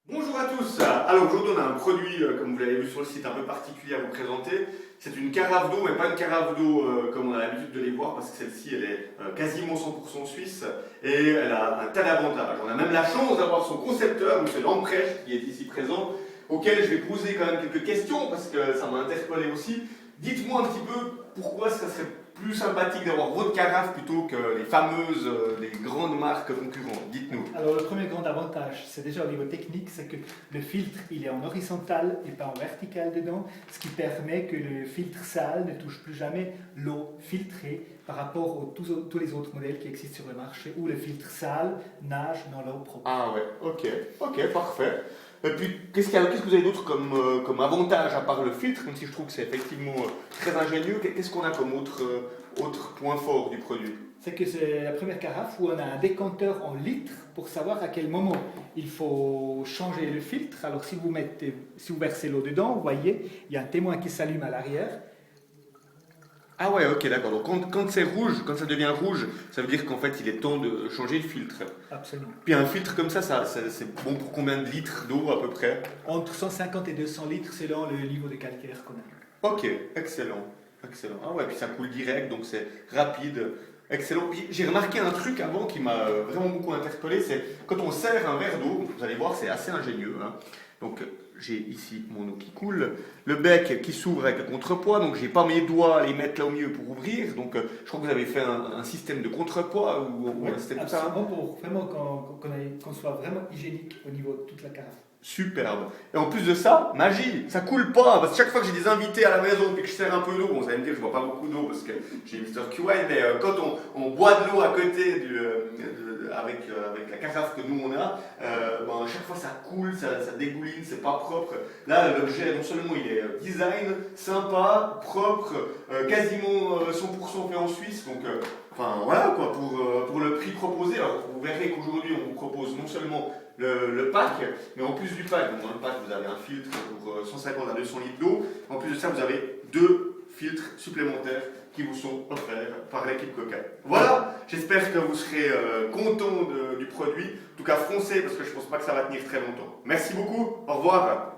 Bonjour à tous. Alors aujourd'hui on a un produit, comme vous l'avez vu sur le site, un peu particulier à vous présenter. C'est une carafe d'eau, mais pas une carafe d'eau comme on a l'habitude de les voir, parce que celle-ci elle est quasiment 100% suisse et elle a un tas d'avantages. On a même la chance d'avoir son concepteur, M. Lamprecht, qui est ici présent, auquel je vais poser quand même quelques questions, parce que ça m'a interpellé aussi. Dites-moi un petit peu pourquoi ça serait plus sympathique d'avoir votre carafe plutôt que les fameuses, les grandes marques concurrentes. Dites-nous. Alors le premier grand avantage, c'est déjà au niveau technique, c'est que le filtre il est en horizontal et pas en vertical dedans, ce qui permet que le filtre sale ne touche plus jamais l'eau filtrée par rapport aux tous les autres modèles qui existent sur le marché où le filtre sale nage dans l'eau propre. Ah ouais, ok, parfait. Et puis, qu'est-ce que vous avez d'autre comme avantage à part le filtre, même si je trouve que c'est effectivement très ingénieux, qu'est-ce qu'on a comme autre point fort du produit? C'est que c'est la première carafe où on a un décanteur en litres pour savoir à quel moment il faut changer le filtre. Alors si vous versez l'eau dedans, vous voyez, il y a un témoin qui s'allume à l'arrière. Ah ouais, ok, d'accord. Donc quand c'est rouge, quand ça devient rouge, ça veut dire qu'en fait il est temps de changer le filtre. Absolument. Puis un filtre comme ça c'est bon pour combien de litres d'eau à peu près? Entre 150 et 200 litres selon le niveau de calcaire qu'on a. Ok, excellent, excellent. Ah ouais, puis ça coule direct, donc c'est rapide. Excellent. Puis j'ai remarqué un truc avant qui m'a vraiment beaucoup interpellé, c'est quand on sert un verre d'eau, vous allez voir, c'est assez ingénieux, hein. Donc j'ai ici mon eau qui coule, le bec qui s'ouvre avec le contrepoids, donc j'ai pas mes doigts à les mettre là au milieu pour ouvrir. Donc je crois que vous avez fait un système de contrepoids ou un système comme ça. Absolument, pour vraiment qu'on soit vraiment hygiénique au niveau de toute la carafe. Superbe. Et en plus de ça, magie, ça coule pas. Parce que chaque fois que j'ai des invités à la maison et que je sers un peu d'eau, bon, vous allez me dire que je bois pas beaucoup d'eau parce que j'ai Mister QI, mais quand on boit de l'eau à côté avec la carafe que nous on a, bon, à chaque fois ça coule, ça dégouline, c'est pas propre. Là, l'objet, non seulement il est design, sympa, propre, quasiment 100% fait en Suisse, donc enfin voilà quoi, pour le prix proposé. Alors vous verrez qu'aujourd'hui on vous propose non seulement le pack, mais en plus du pack, donc dans le pack vous avez un filtre pour 150 à 200 litres d'eau. En plus de ça, vous avez deux filtres supplémentaires qui vous sont offerts par l'équipe Coca. Voilà, j'espère que vous serez content du produit. En tout cas, foncez parce que je ne pense pas que ça va tenir très longtemps. Merci beaucoup, au revoir.